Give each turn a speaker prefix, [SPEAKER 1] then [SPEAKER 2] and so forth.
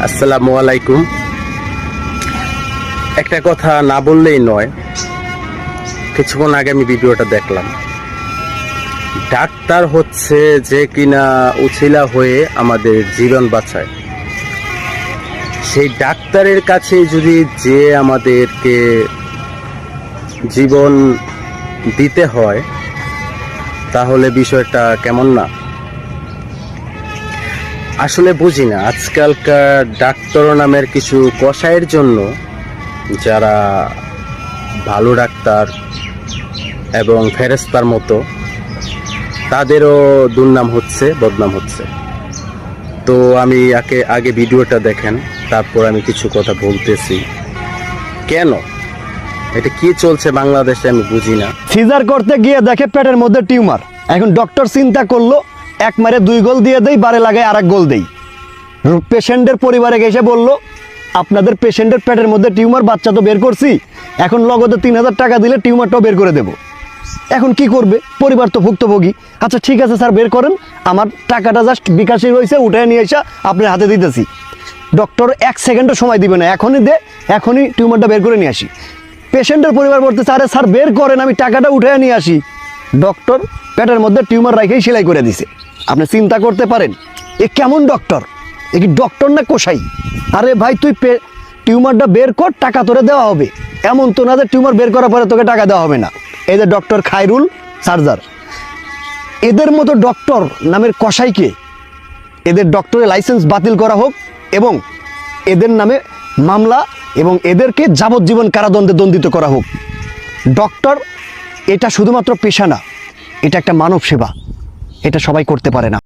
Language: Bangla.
[SPEAKER 1] আসসালামু আলাইকুম। একটা কথা না বললেই নয়, কিছুক্ষণ আগে আমি ভিডিওটা দেখলাম। ডাক্তার হচ্ছে যে কিনা উছিলা হয়ে আমাদের জীবন বাঁচায়, সেই ডাক্তারের কাছে যদি যে আমাদেরকে জীবন দিতে হয়, তাহলে বিষয়টা কেমন না? আসলে বুঝি না, আজকালকার ডাক্তার নামের কিছু কসাইয়ের জন্য যারা ভালো ডাক্তার এবং ফেরেশতার মতো, তাদেরও দুর্নাম হচ্ছে, বদনাম হচ্ছে। তো আমি আগে ভিডিওটা দেখেন, তারপর আমি কিছু কথা বলতেছি। কেন এটা কি চলছে বাংলাদেশে আমি বুঝি না।
[SPEAKER 2] সিজার করতে গিয়ে দেখে পেটের মধ্যে টিউমার। এখন ডক্টর চিন্তা করলো, এক মারে 2 গোল দিয়ে দেই, বারে লাগায় আরেক গোল দেই। পেশেন্টের পরিবারে এসে বলল, আপনাদের পেশেন্টের পেটের মধ্যে টিউমার, বাচ্চা তো বের করছি, এখন নগদে 3000 টাকা দিলে টিউমারটাও বের করে দেব। এখন কি করবে? পরিবার তো ভুক্তভোগী। আচ্ছা ঠিক আছে স্যার, বের করেন, আমার টাকাটা জাস্ট বিকাশে রয়েছে, উঠে নিয়ে এসে আপনার হাতে দিতেছি। ডক্টর 1 সেকেন্ডও সময় দিবে না, এখনই টিউমারটা বের করে নিয়ে আসি। পেশেন্টের পরিবার বলতেছে, আরে স্যার বের করেন, আমি টাকাটা উঠে নিয়ে আসি। ডক্টর পেটের মধ্যে টিউমার রাখেই সেলাই করে দিছে। আপনি চিন্তা করতে পারেন এ কেমন ডক্টর? এ কি ডক্টর না কসাই? আরে ভাই, তুই টিউমারটা বের কর, টাকা তোরে দেওয়া হবে। এমন তো না যে টিউমার বের করার পরে তোকে টাকা দেওয়া হবে না। এই যে ডক্টর খায়রুল সার্জার, এদের মতো ডক্টর নামের কসাইকে, এদের ডক্টরের লাইসেন্স বাতিল করা হোক এবং এদের নামে মামলা এবং এদেরকে যাবজ্জীবন কারাদণ্ডে দণ্ডিত করা হোক। ডক্টর এটা শুধুমাত্র পেশা না, এটা একটা মানব সেবা, এটা সবাই করতে পারে না।